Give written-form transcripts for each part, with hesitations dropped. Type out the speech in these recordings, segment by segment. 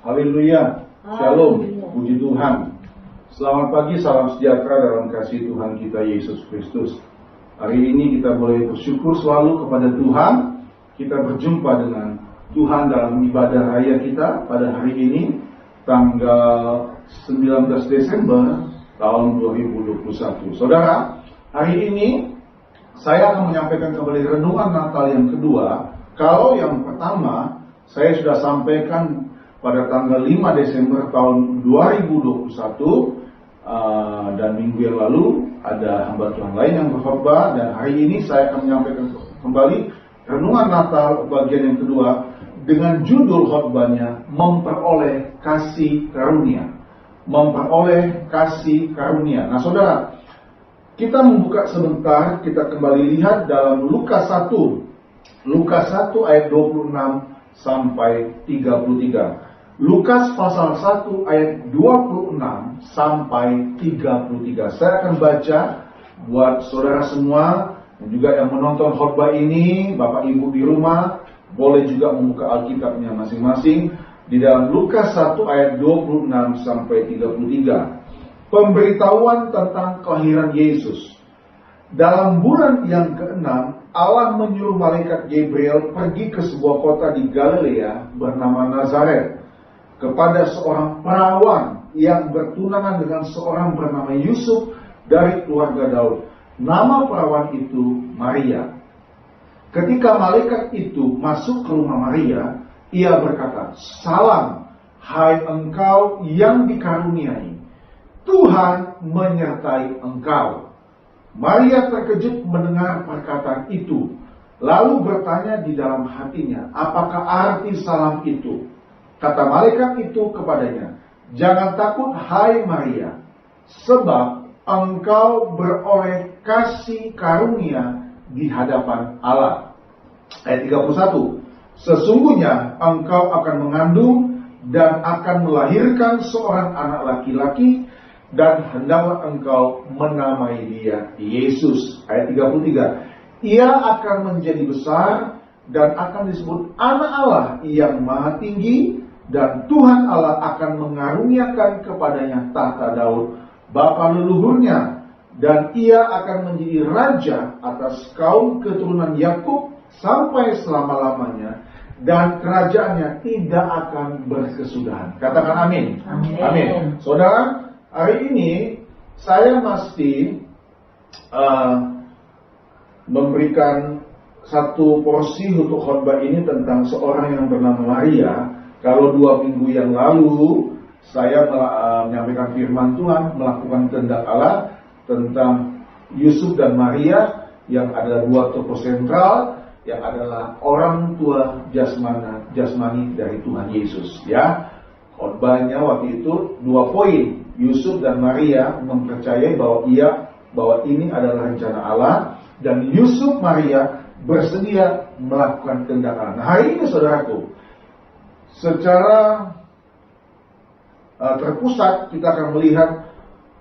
Haleluya, Shalom, puji Tuhan. Selamat pagi, salam sejahtera dalam kasih Tuhan kita Yesus Kristus. Hari ini kita boleh bersyukur selalu kepada Tuhan. Kita berjumpa dengan Tuhan dalam ibadah raya kita pada hari ini, tanggal 19 Desember tahun 2021. Saudara, hari ini saya akan menyampaikan kembali renungan Natal yang kedua. Kalau yang pertama saya sudah sampaikan pada tanggal 5 Desember tahun 2021, dan minggu yang lalu ada hamba Tuhan lain yang berkhotbah, dan hari ini saya akan menyampaikan kembali renungan Natal bagian yang kedua dengan judul khotbahnya memperoleh kasih karunia. Memperoleh kasih karunia. Nah saudara, kita membuka sebentar, kita kembali lihat dalam Lukas 1 ayat 26 sampai 33. Lukas pasal 1 ayat 26 sampai 33. Saya akan baca buat saudara semua dan juga yang menonton khotbah ini, Bapak Ibu di rumah, boleh juga membuka Alkitabnya masing-masing di dalam Lukas 1 ayat 26 sampai 33. Pemberitahuan tentang kelahiran Yesus. Dalam bulan yang ke-6, Allah menyuruh malaikat Gabriel pergi ke sebuah kota di Galilea bernama Nazaret, kepada seorang perawan yang bertunangan dengan seorang bernama Yusuf dari keluarga Daud. Nama perawan itu Maria. Ketika malaikat itu masuk ke rumah Maria, ia berkata, "Salam, hai engkau yang dikaruniai, Tuhan menyertai engkau." Maria terkejut mendengar perkataan itu, lalu bertanya di dalam hatinya, apakah arti salam itu? Kata malaikat itu kepadanya, "Jangan takut hai Maria, sebab engkau beroleh kasih karunia di hadapan Allah." Ayat 31. "Sesungguhnya engkau akan mengandung dan akan melahirkan seorang anak laki-laki, dan hendaklah engkau menamai dia Yesus." Ayat 33. "Ia akan menjadi besar dan akan disebut Anak Allah yang Maha Tinggi, dan Tuhan Allah akan mengaruniakan kepadanya tahta Daud, bapa leluhurnya, dan ia akan menjadi raja atas kaum keturunan Yakub sampai selama-lamanya, dan kerajaannya tidak akan berkesudahan." Katakan amin. Amin. Amin. Saudara, hari ini saya mesti memberikan satu porsi untuk khotbah ini tentang seorang yang bernama Maria. Kalau 2 minggu yang lalu saya menyampaikan firman Tuhan, melakukan kehendak Allah tentang Yusuf dan Maria yang adalah 2 tokoh sentral yang adalah orang tua jasmani dari Tuhan Yesus. Ya, khotbahnya waktu itu 2 poin. Yusuf dan Maria mempercayai bahwa ini adalah rencana Allah, dan Yusuf Maria bersedia melakukan kehendak Allah. Nah, hari ini saudaraku, secara terpusat kita akan melihat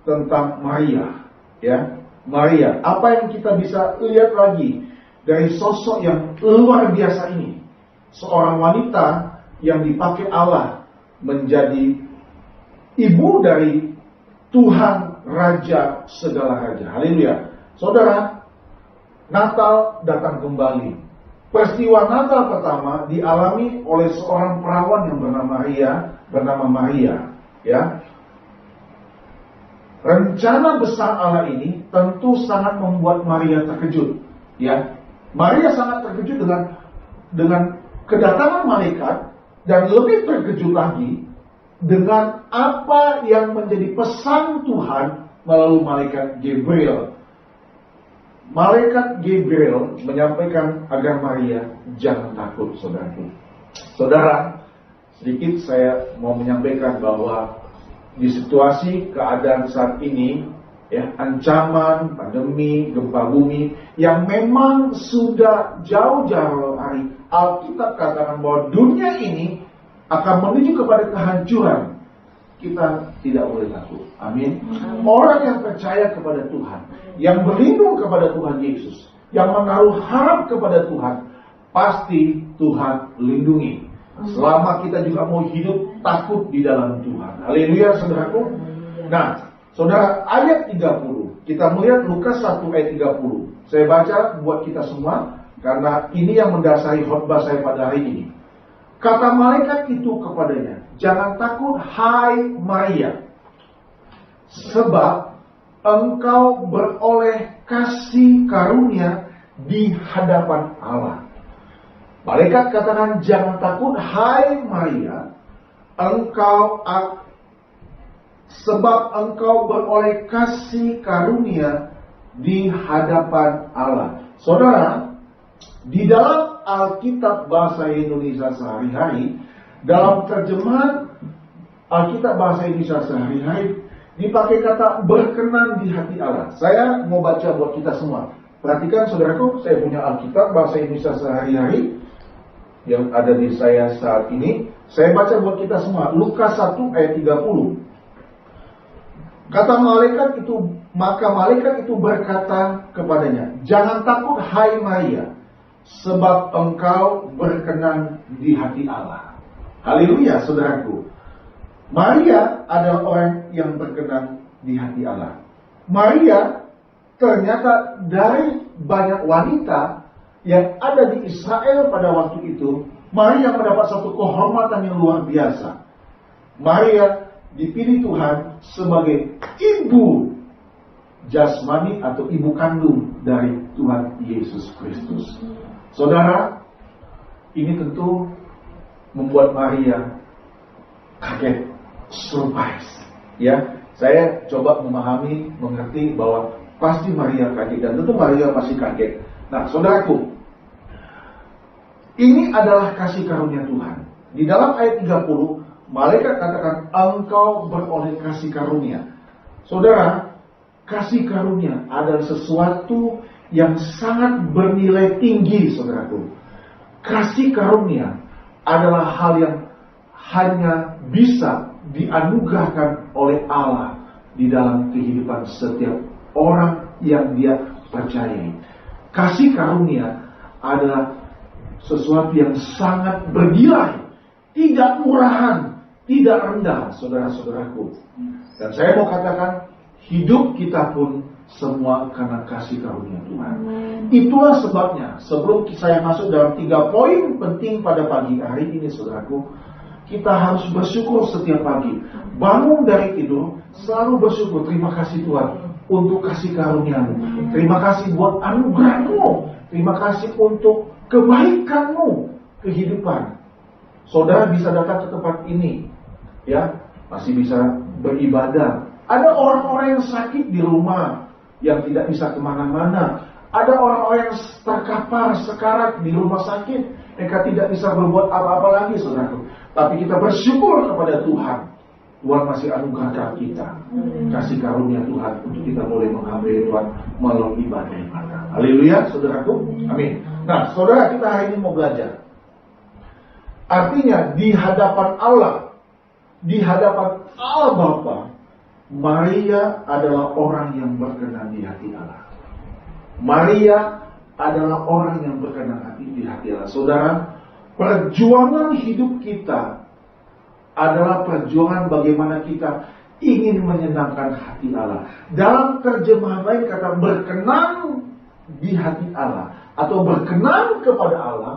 tentang Maria, ya. Maria, apa yang kita bisa lihat lagi dari sosok yang luar biasa ini? Seorang wanita yang dipakai Allah menjadi ibu dari Tuhan Raja segala raja. Haleluya. Saudara, Natal datang kembali. Peristiwa Natal pertama dialami oleh seorang perawan yang bernama Maria, ya. Rencana besar Allah ini tentu sangat membuat Maria terkejut, ya. Maria sangat terkejut dengan kedatangan malaikat, dan lebih terkejut lagi dengan apa yang menjadi pesan Tuhan melalui malaikat Gabriel. Malaikat Gabriel menyampaikan agar Maria jangan takut, saudaraku. Saudara, sedikit saya mau menyampaikan bahwa di situasi keadaan saat ini, ya, ancaman, pandemi, gempa bumi yang memang sudah jauh-jauh hari, Alkitab katakan bahwa dunia ini akan menuju kepada kehancuran. Kita tidak boleh takut. Amin. Orang yang percaya kepada Tuhan, yang berlindung kepada Tuhan Yesus, yang menaruh harap kepada Tuhan, pasti Tuhan lindungi. Selama kita juga mau hidup takut di dalam Tuhan. Haleluya, saudaraku. Nah, saudara, ayat 30. Kita melihat Lukas 1 ayat 30. Saya baca buat kita semua, karena ini yang mendasari khotbah saya pada hari ini. Kata malaikat itu kepadanya, jangan takut, hai Maria, sebab engkau beroleh kasih karunia di hadapan Allah. Malaikat katakan, jangan takut, hai Maria, sebab engkau beroleh kasih karunia di hadapan Allah. Saudara, di dalam Alkitab bahasa Indonesia sehari-hari, dalam terjemahan Alkitab bahasa Indonesia sehari-hari, dipakai kata berkenan di hati Allah. Saya mau baca buat kita semua. Perhatikan, saudaraku, saya punya Alkitab bahasa Indonesia sehari-hari yang ada di saya saat ini. Saya baca buat kita semua. Lukas 1 ayat 30. Kata malaikat itu, maka malaikat itu berkata kepadanya, jangan takut, hai Maria, sebab engkau berkenan di hati Allah. Haleluya, saudaraku. Maria adalah orang yang berkenan di hati Allah. Maria ternyata dari banyak wanita yang ada di Israel pada waktu itu, Maria mendapat satu kehormatan yang luar biasa. Maria dipilih Tuhan sebagai ibu jasmani atau ibu kandung dari Tuhan Yesus Kristus. Saudara, ini tentu membuat Maria kaget, surprise. Ya, saya coba memahami, mengerti bahwa pasti Maria kaget, dan tentu Maria pasti kaget. Nah, saudaraku, ini adalah kasih karunia Tuhan. Di dalam ayat 30, malaikat katakan, engkau beroleh kasih karunia. Saudara, kasih karunia adalah sesuatu yang sangat bernilai tinggi, saudaraku. Kasih karunia adalah hal yang hanya bisa dianugerahkan oleh Allah di dalam kehidupan setiap orang yang dia percayai. Kasih karunia adalah sesuatu yang sangat bernilai, tidak murahan, tidak rendah, saudara-saudaraku. Dan saya mau katakan, hidup kita pun semua karena kasih karunia Tuhan. Itulah sebabnya, sebelum saya masuk dalam 3 poin penting pada pagi hari ini, saudaraku, kita harus bersyukur setiap pagi. Bangun dari tidur, selalu bersyukur. Terima kasih Tuhan untuk kasih karunia-Mu. Terima kasih buat anugerah-Mu. Terima kasih untuk kebaikan-Mu kehidupan. Saudara bisa datang ke tempat ini, ya, masih bisa beribadah. Ada orang-orang yang sakit di rumah, yang tidak bisa kemana-mana. Ada orang-orang yang terkapar sekarat di rumah sakit, mereka tidak bisa berbuat apa-apa lagi, saudaraku. Tapi kita bersyukur kepada Tuhan. Tuhan masih anugerahkan kita kasih karunia Tuhan untuk kita boleh menghampiri Tuhan melalui ibadah. Haleluya, saudaraku. Amin. Nah, saudara, kita hari ini mau belajar. Artinya di hadapan Allah, di hadapan Allah Bapa, Maria adalah orang yang berkenan di hati Allah. Maria adalah orang yang berkenan di hati Allah. Saudara, perjuangan hidup kita adalah perjuangan bagaimana kita ingin menyenangkan hati Allah. Dalam terjemahan lain kata berkenan di hati Allah atau berkenan kepada Allah,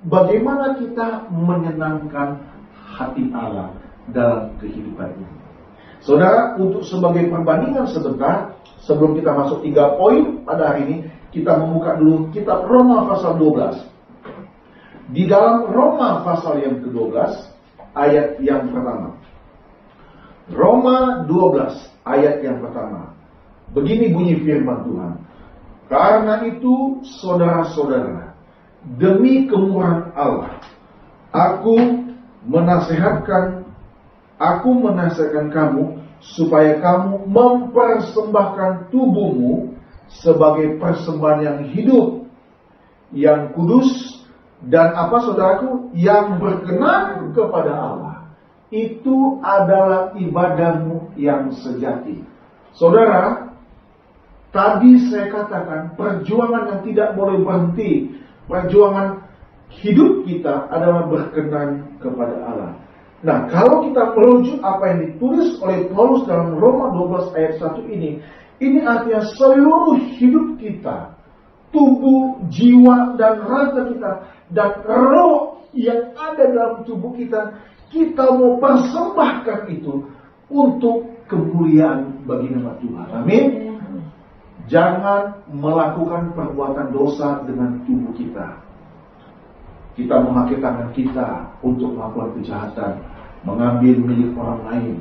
bagaimana kita menyenangkan hati Allah dalam kehidupan ini. Saudara, untuk sebagai perbandingan sebentar, sebelum kita masuk 3 poin pada hari ini, kita membuka dulu kitab Roma pasal 12. Di dalam Roma pasal yang ke-12, ayat yang pertama. Roma 12, ayat yang pertama. Begini bunyi firman Tuhan. Karena itu, saudara-saudara, demi kemurahan Allah, aku menasihatkan kamu supaya kamu mempersembahkan tubuhmu sebagai persembahan yang hidup, yang kudus, dan apa saudaraku, yang berkenan kepada Allah. Itu adalah ibadahmu yang sejati. Saudara, tadi saya katakan perjuangan yang tidak boleh berhenti. Perjuangan hidup kita adalah berkenan kepada Allah. Nah, kalau kita merujuk apa yang ditulis oleh Paulus dalam Roma 12 ayat 1 ini artinya seluruh hidup kita, tubuh, jiwa, dan raga kita, dan roh yang ada dalam tubuh kita, kita mau persembahkan itu untuk kemuliaan bagi nama Tuhan. Amin. Jangan melakukan perbuatan dosa dengan tubuh kita. Kita memakai tangan kita untuk melakukan kejahatan, mengambil milik orang lain.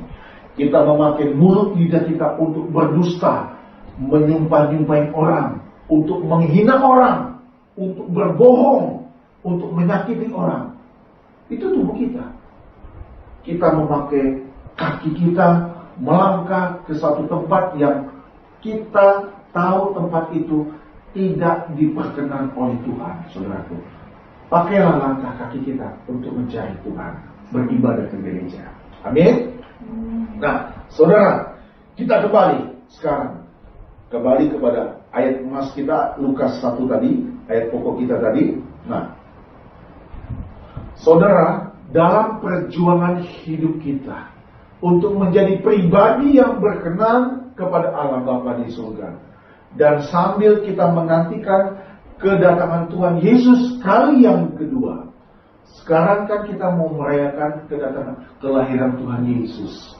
Kita memakai mulut lidah kita untuk berdusta, menyumpah-nyumpahin orang, untuk menghina orang, untuk berbohong, untuk menyakiti orang. Itu tubuh kita. Kita memakai kaki kita melangkah ke suatu tempat yang kita tahu tempat itu tidak diperkenan oleh Tuhan, saudaraku. Pakailah langkah kaki kita untuk mencari Tuhan, beribadah ke gereja. Amin. Nah, saudara, kita kembali sekarang. Kembali kepada ayat emas kita, Lukas 1 tadi, ayat pokok kita tadi. Nah, saudara, dalam perjuangan hidup kita untuk menjadi pribadi yang berkenan kepada Allah Bapa di surga, dan sambil kita menantikan kedatangan Tuhan Yesus kali yang kedua. Sekarang kan kita mau merayakan kedatangan kelahiran Tuhan Yesus.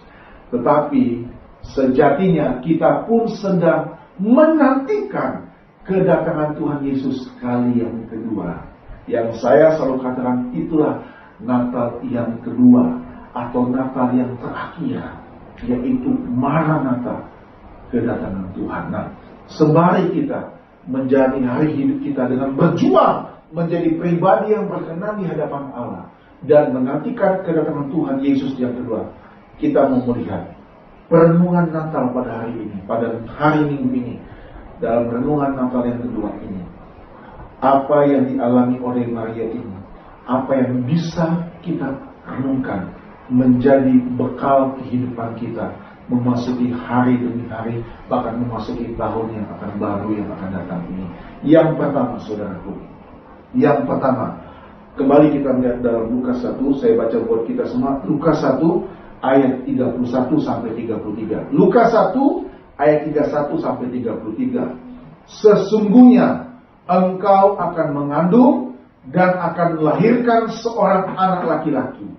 Tetapi sejatinya kita pun sedang menantikan kedatangan Tuhan Yesus kali yang kedua. Yang saya selalu katakan itulah Natal yang kedua atau Natal yang terakhir, yaitu Maranatha, kedatangan Tuhan. Nah, sembari kita menjadi hari hidup kita dengan berjuang menjadi pribadi yang berkenan di hadapan Allah dan menantikan kedatangan Tuhan Yesus yang kedua, kita mau melihat perenungan Natal pada hari ini, pada hari Minggu ini, dalam renungan Natal yang kedua ini, apa yang dialami oleh Maria ini, apa yang bisa kita renungkan menjadi bekal kehidupan kita memasuki hari demi hari, bahkan memasuki tahun yang akan baru yang akan datang ini. Yang pertama, saudaraku, yang pertama, kembali kita melihat dalam Lukas 1, saya baca buat kita semua, Lukas 1 ayat 31 sampai 33. Lukas 1 ayat 31 sampai 33. Sesungguhnya engkau akan mengandung dan akan melahirkan seorang anak laki-laki,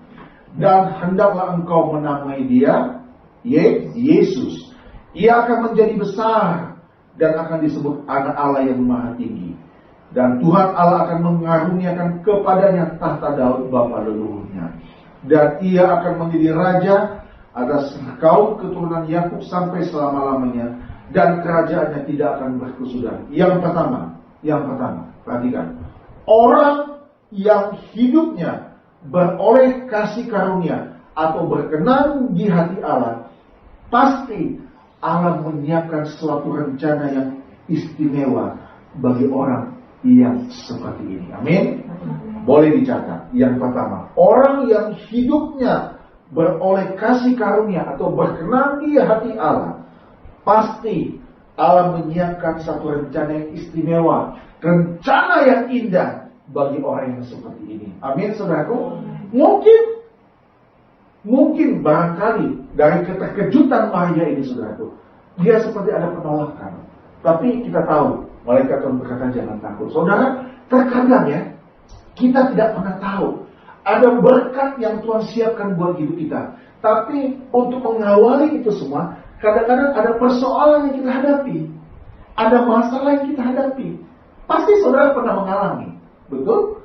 dan hendaklah engkau menamai dia Yesus. Ia akan menjadi besar dan akan disebut Anak Allah yang Maha Tinggi. Dan Tuhan Allah akan mengaruniakan kepadanya tahta Daud bapa leluhurnya. Dan ia akan menjadi raja atas kaum keturunan Yakub sampai selama-lamanya, dan kerajaannya tidak akan berkesudahan. Yang pertama, perhatikan. Orang yang hidupnya beroleh kasih karunia atau berkenan di hati Allah, pasti Allah menyiapkan suatu rencana yang istimewa bagi orang yang seperti ini. Amin. Boleh dicatat. Yang pertama, orang yang hidupnya beroleh kasih karunia atau berkenan di hati Allah, pasti Allah menyiapkan satu rencana yang istimewa, rencana yang indah bagi orang yang seperti ini. Amin, saudaraku. Mungkin barangkali dari keterkejutan Maria ini, saudaraku, dia seperti ada penolakan. Tapi kita tahu, malaikat Tuhan berkata jangan takut. Saudara, terkadang ya, kita tidak pernah tahu ada berkat yang Tuhan siapkan buat hidup kita. Tapi untuk mengawali itu semua, kadang-kadang ada persoalan yang kita hadapi, ada masalah yang kita hadapi. Pasti saudara pernah mengalami, betul?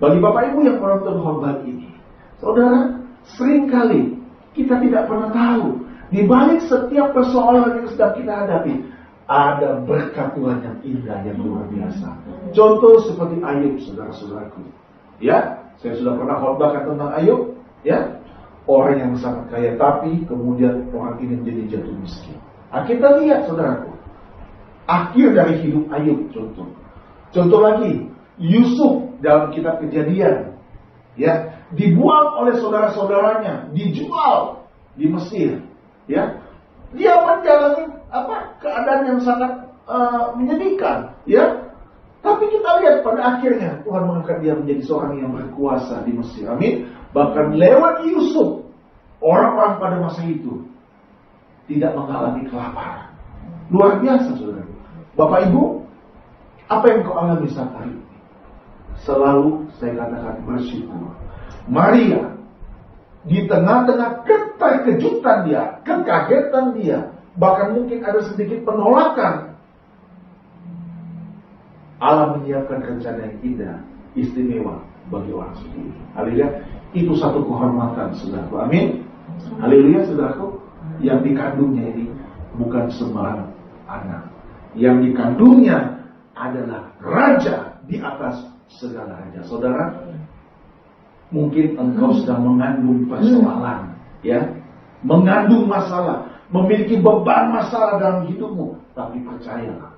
Bagi Bapak Ibu yang menonton khotbah ini, saudara, seringkali kita tidak pernah tahu Di balik setiap persoalan yang sedang kita hadapi, ada berkat Tuhan yang indah, yang luar biasa. Contoh seperti Ayub, saudara-saudaraku. Ya, saya sudah pernah khotbahkan tentang Ayub. Ya, orang yang sangat kaya, tapi kemudian orang ini menjadi jatuh miskin. Nah, kita lihat, saudaraku, akhir dari hidup Ayub. Contoh lagi, Yusuf dalam kitab Kejadian. Ya, dibuang oleh saudara-saudaranya, dijual di Mesir. Ya, dia menjalani keadaan yang sangat menyedihkan. Ya, tapi kita lihat pada akhirnya Tuhan mengangkat dia menjadi seorang yang berkuasa di Mesir. Amin. Bahkan lewat Yusuf, orang-orang pada masa itu tidak mengalami kelaparan. Luar biasa, saudara. Bapak Ibu, apa yang kau alami saat hari ini? Selalu saya katakan bersyukur. Maria, di tengah-tengah keterkejutan dia, kekagetan dia, bahkan mungkin ada sedikit penolakan, Allah menyiapkan rencana yang indah, istimewa bagi orang seperti itu. Haleluya. Itu satu kehormatan, saudaraku. Amin. Haleluya, saudaraku. Yang dikandungnya ini bukan sembarang anak. Yang dikandungnya adalah raja di atas segala raja. Saudara, mungkin engkau sedang mengandung persoalan, ya, mengandung masalah, memiliki beban masalah dalam hidupmu. Tapi percayalah,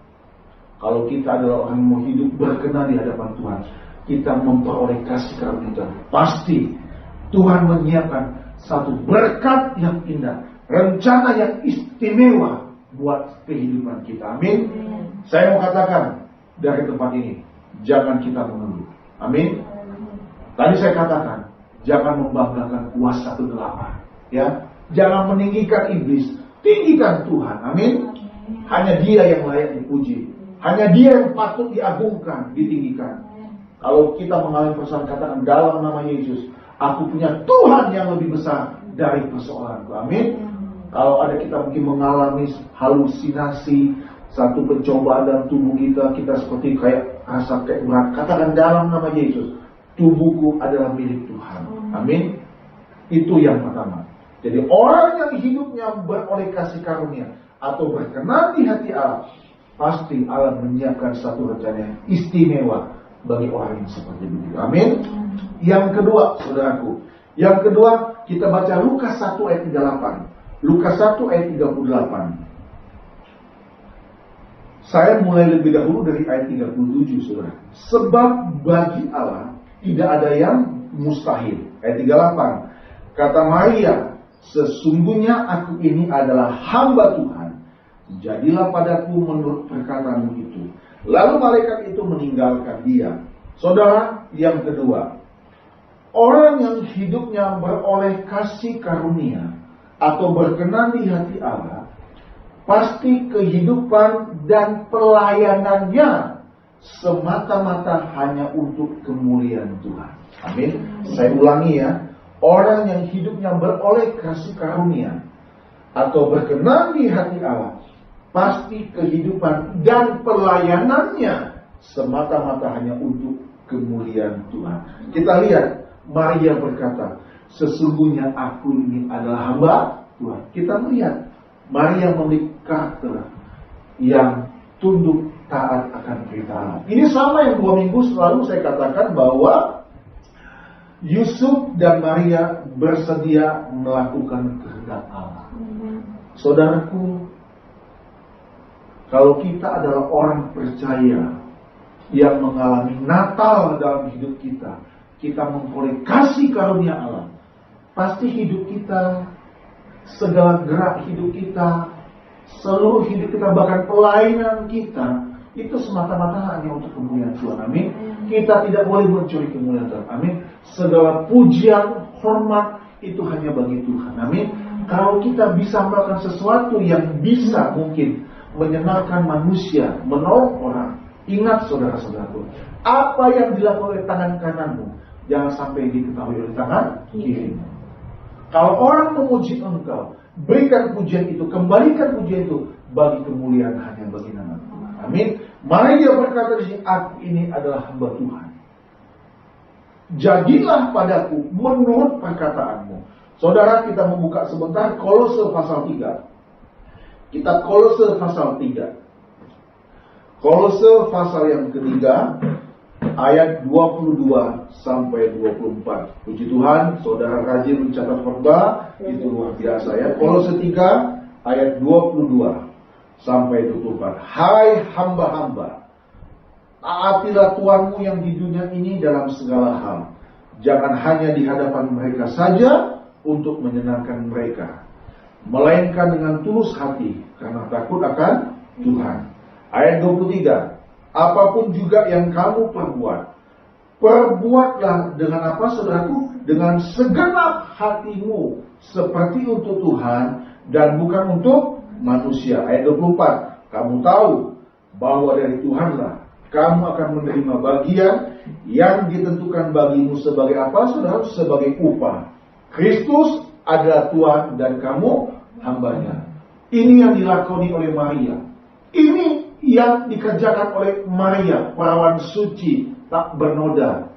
kalau kita adalah orang yang mau hidup berkenan di hadapan Tuhan, kita memperoleh kasih karunia, pasti Tuhan menyiapkan satu berkat yang indah, rencana yang istimewa buat kehidupan kita. Amin. Saya mau katakan dari tempat ini, jangan kita mengeluh. Amin. Tadi saya katakan, jangan membanggakan kuasa kegelapan. Ya, jangan meninggikan iblis, tinggikan Tuhan. Amin. Hanya Dia yang layak dipuji. Hanya Dia yang patut diagungkan, ditinggikan. Kalau kita mengalami persoalan, katakan dalam nama Yesus, aku punya Tuhan yang lebih besar dari persoalanku. Amin. Kalau ada kita mungkin mengalami halusinasi, satu pencobaan dalam tubuh kita, kita seperti kayak rasa kayak berat, katakan dalam nama Yesus, tubuhku adalah milik Tuhan. Amin. Itu yang pertama. Jadi orang yang hidupnya beroleh kasih karunia atau berkenan di hati Allah, pasti Allah menyiapkan satu rencana yang istimewa bagi orang yang seperti begitu. Amin. Yang kedua, saudaraku, yang kedua kita baca Lukas 1 ayat 38. Lukas 1 ayat 38. Saya mulai lebih dahulu dari ayat 37, saudara. Sebab bagi Allah tidak ada yang mustahil. Ayat 38. Kata Maria, sesungguhnya aku ini adalah hamba Tuhan. Jadilah padaku menurut perkataanmu itu. Lalu malaikat itu meninggalkan dia. Saudara, yang kedua, orang yang hidupnya beroleh kasih karunia atau berkenan di hati Allah, pasti kehidupan dan pelayanannya semata-mata hanya untuk kemuliaan Tuhan. Amin. Saya ulangi ya. Orang yang hidupnya beroleh kasih karunia atau berkenan di hati Allah, pasti kehidupan dan pelayanannya semata-mata hanya untuk kemuliaan Tuhan. Kita lihat, Maria berkata, sesungguhnya aku ini adalah hamba Tuhan. Kita melihat Maria memiliki karakter yang tunduk taat akan perintah Allah. Ini sama yang 2 minggu selalu saya katakan bahwa Yusuf dan Maria bersedia melakukan kehendak Allah. Saudaraku, kalau kita adalah orang percaya yang mengalami Natal dalam hidup kita, kita memperoleh kasih karunia Allah, pasti hidup kita, segala gerak hidup kita, seluruh hidup kita, bahkan pelayanan kita, itu semata-mata hanya untuk kemuliaan Tuhan. Amin. Kita tidak boleh mencuri kemuliaan Tuhan. Amin. Segala pujian, hormat itu hanya bagi Tuhan. Amin. Kalau kita bisa melakukan sesuatu yang bisa mungkin menyenangkan manusia, menolong orang, ingat saudara-saudaraku, apa yang dilakukan oleh tangan kananmu jangan sampai diketahui oleh tangan kirimu. Kalau orang memuji engkau, berikan pujian itu, kembalikan pujian itu bagi kemuliaan hanya bagi nama Tuhan. Amin. Maria berkata di sini, aku ini adalah hamba Tuhan. Jadilah padaku menurut perkataanmu. Saudara, kita membuka sebentar Kolose pasal 3. Kita Kolose pasal 3. Kolose pasal yang ketiga, ayat 22 sampai 24. Puji Tuhan, saudara rajin mencatat khotbah, itu luar biasa ya. Kolose 3 ayat 22 sampai 24. Hai hamba-hamba, taatilah Tuhanmu yang di dunia ini dalam segala hal. Jangan hanya di hadapan mereka saja untuk menyenangkan mereka, melainkan dengan tulus hati karena takut akan Tuhan. Ayat 23. Apapun juga yang kamu perbuatlah dengan apa, saudaraku? Dengan segenap hatimu, seperti untuk Tuhan dan bukan untuk manusia. Ayat 24. Kamu tahu bahwa dari Tuhanlah kamu akan menerima bagian yang ditentukan bagimu sebagai apa, saudara? Sebagai upah. Kristus adalah Tuhan dan kamu hambanya. Ini yang dilakoni oleh Maria. Ini yang dikerjakan oleh Maria, perawan suci, tak bernoda,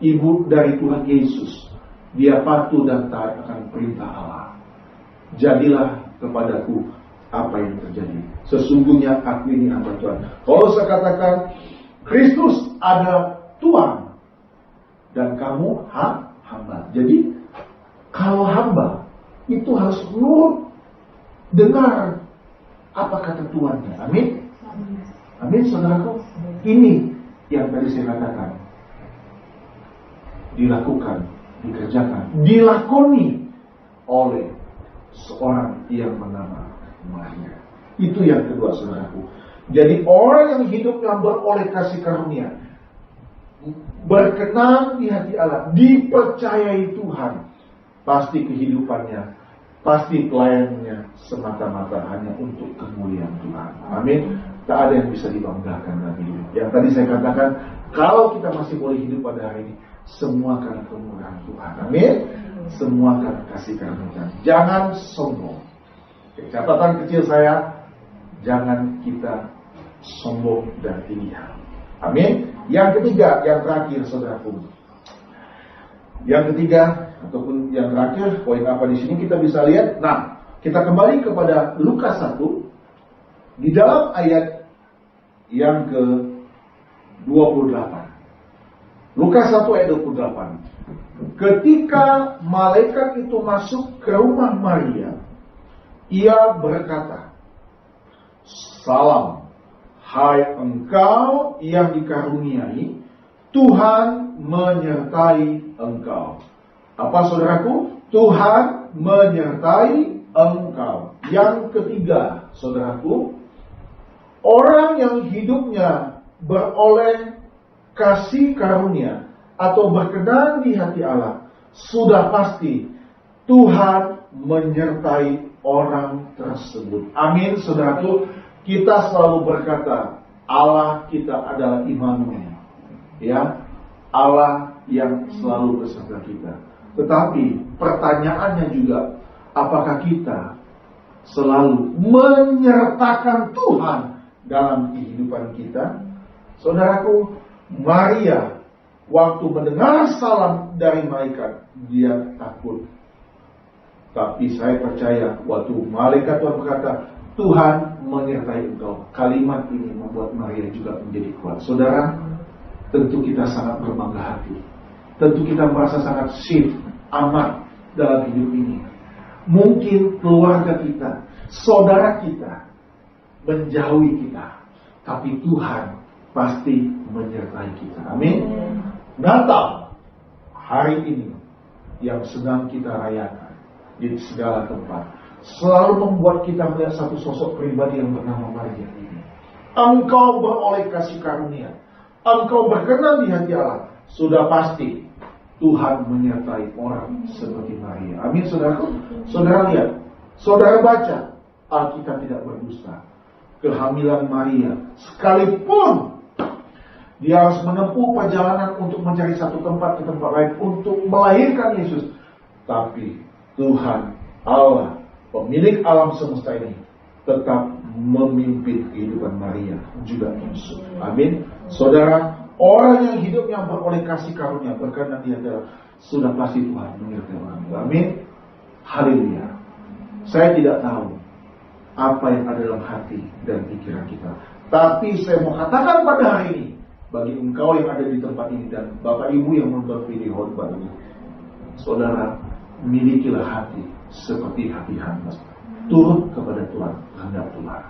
ibu dari Tuhan Yesus. Dia patuh dan taat akan perintah Allah. Jadilah kepadaku apa yang terjadi. Sesungguhnya aku ini hamba Tuhan. Kalau saya katakan Kristus ada Tuhan dan kamu hamba. Jadi kalau hamba itu harus nurut, dengar apa kata Tuhannya. Amin. Amin, saudaraku. Ini yang tadi saya katakan, dilakukan, dikerjakan, dilakoni oleh seorang yang bernama Maria. Itu yang kedua, saudaraku. Jadi orang yang hidupnya beroleh kasih karunia, berkenan di hati Allah, dipercayai Tuhan, pasti kehidupannya, pasti pelayanannya semata-mata hanya untuk kemuliaan Tuhan. Amin. Tak ada yang bisa dibanggakan lagi. Yang tadi saya katakan, kalau kita masih boleh hidup pada hari ini, semua karena kemurahan Tuhan. Amin. Semua karena kasih karunia. Jangan sombong. Catatan kecil saya, jangan kita sombong dan tinggi. Amin. Yang ketiga, yang terakhir, saudaraku. Yang ketiga ataupun yang terakhir, poin apa di sini kita bisa lihat. Nah, kita kembali kepada Lukas 1 di dalam ayat yang ke-28. Lukas 1 ayat 28. Ketika malaikat itu masuk ke rumah Maria, ia berkata, "Salam, hai engkau yang dikaruniai, Tuhan menyertai engkau." Apa, saudaraku? Tuhan menyertai engkau. Yang ketiga, saudaraku, orang yang hidupnya beroleh kasih karunia atau berkenan di hati Allah, sudah pasti Tuhan menyertai orang tersebut. Amin, saudaraku. Kita selalu berkata, Allah kita adalah Immanuel, ya, Allah yang selalu beserta kita. Tetapi pertanyaannya juga, apakah kita selalu menyertakan Tuhan dalam kehidupan kita? Saudaraku, Maria waktu mendengar salam dari malaikat, dia takut. Tapi saya percaya waktu malaikat Tuhan berkata, Tuhan menyertai engkau, kalimat ini membuat Maria juga menjadi kuat. Saudara, tentu kita sangat berbangga hati. Tentu kita merasa sangat safe, aman dalam hidup ini. Mungkin keluarga kita, saudara kita menjauhi kita, tapi Tuhan pasti menyertai kita. Amin. Natal hari ini yang sedang kita rayakan di segala tempat selalu membuat kita melihat satu sosok pribadi yang bernama Maria ini. Engkau beroleh kasih karunia, engkau berkenan di hati Allah, sudah pasti Tuhan menyertai orang seperti Maria. Amin, saudaraku. Saudara lihat, saudara baca, Alkitab tidak berdusta. Kehamilan Maria, sekalipun dia harus menempuh perjalanan untuk mencari satu tempat ke tempat lain untuk melahirkan Yesus, tapi Tuhan Allah, pemilik alam semesta ini, tetap memimpin kehidupan Maria juga Yesus. Amin. Saudara, orang yang hidupnya beroleh kasih karunia berkenan di hati Allah, sudah pasti Tuhan menyertai orang. Amin. Haleluya. Saya tidak tahu apa yang ada dalam hati dan pikiran kita, tapi saya mau katakan pada hari ini, bagi engkau yang ada di tempat ini dan Bapak Ibu yang menonton video khotbah ini, saudara, milikilah hati seperti hati Hana. Turut kepada Tuhan, kehendak Tuhan.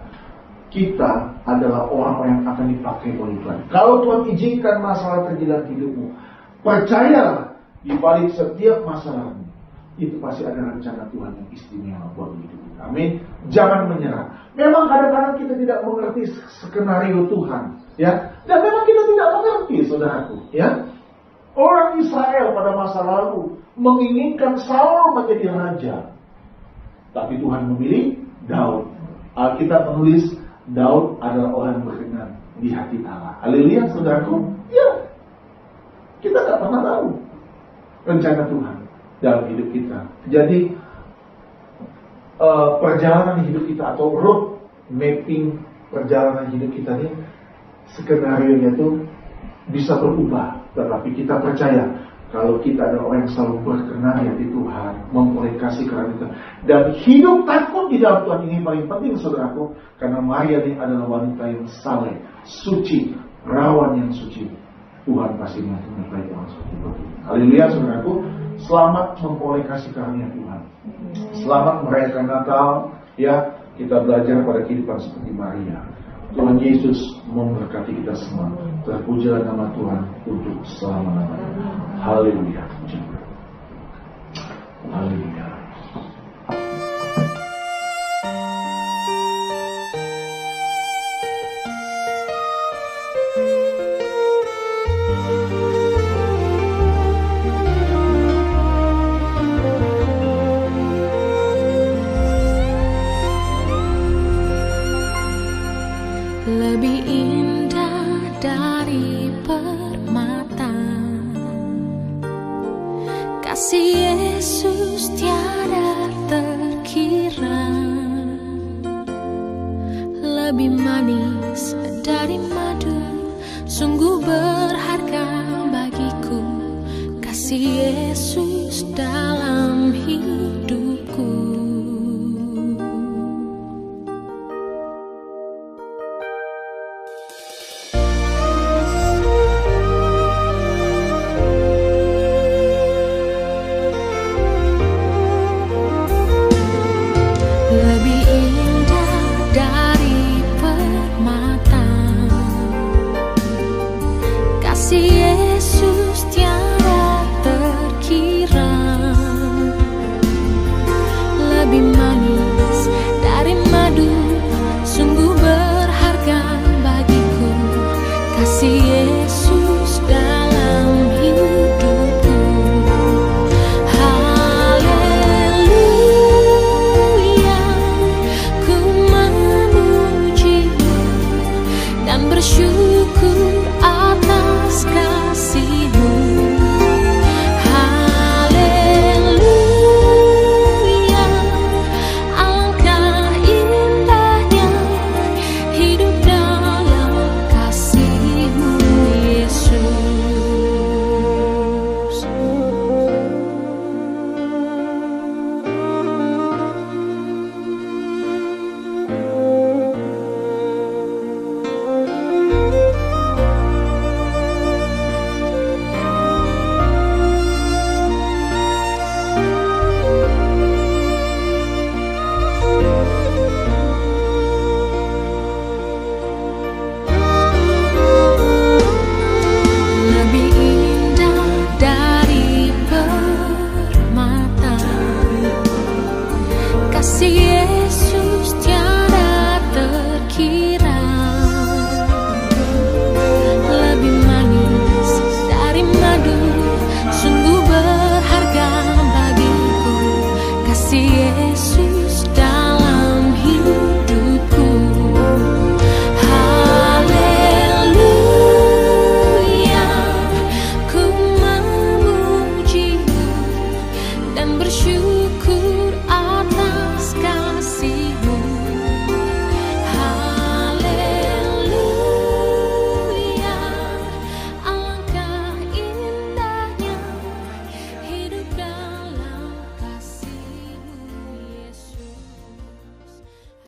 Kita adalah orang-orang yang akan dipakai oleh Tuhan. Kalau Tuhan izinkan masalah terjadi dalam hidupmu, percayalah, di balik setiap masalahmu itu pasti ada rencana Tuhan yang istimewa buat hidup kita. Amin. Jangan menyerah. Memang kadang-kadang kita tidak mengerti skenario Tuhan, ya. Dan memang kita tidak mengerti, saudaraku, ya. Orang Israel pada masa lalu menginginkan Saul menjadi raja, tapi Tuhan memilih Daud. Alkitab menulis Daud adalah orang yang berkenan di hati Allah. Haleluya, saudaraku. Ya, kita tidak pernah tahu rencana Tuhan dalam hidup kita. Jadi perjalanan hidup kita atau road mapping perjalanan hidup kita ini, skenario-nya itu bisa berubah. Tetapi kita percaya kalau kita adalah orang yang selalu berkenan di hati Tuhan, memperoleh kasih karunia Tuhan, dan hidup takut di dalam Tuhan, ini paling penting, saudaraku. Karena Maria ini adalah wanita yang saleh, suci, perawan yang suci. Tuhan pasti menyertai orang seperti itu. Haleluya, saudaraku. Selamat memperoleh kasih karunia Tuhan. Selamat merayakan Natal. Ya, kita belajar pada kehidupan seperti Maria. Tuhan Yesus memberkati kita semua. Terpujilah nama Tuhan untuk selama-lamanya. Haleluya. Haleluya. Lebih indah dari permata, kasih Yesus tiada terkira. Lebih manis dari madu, sungguh berharga bagiku. Kasih Yesus dalam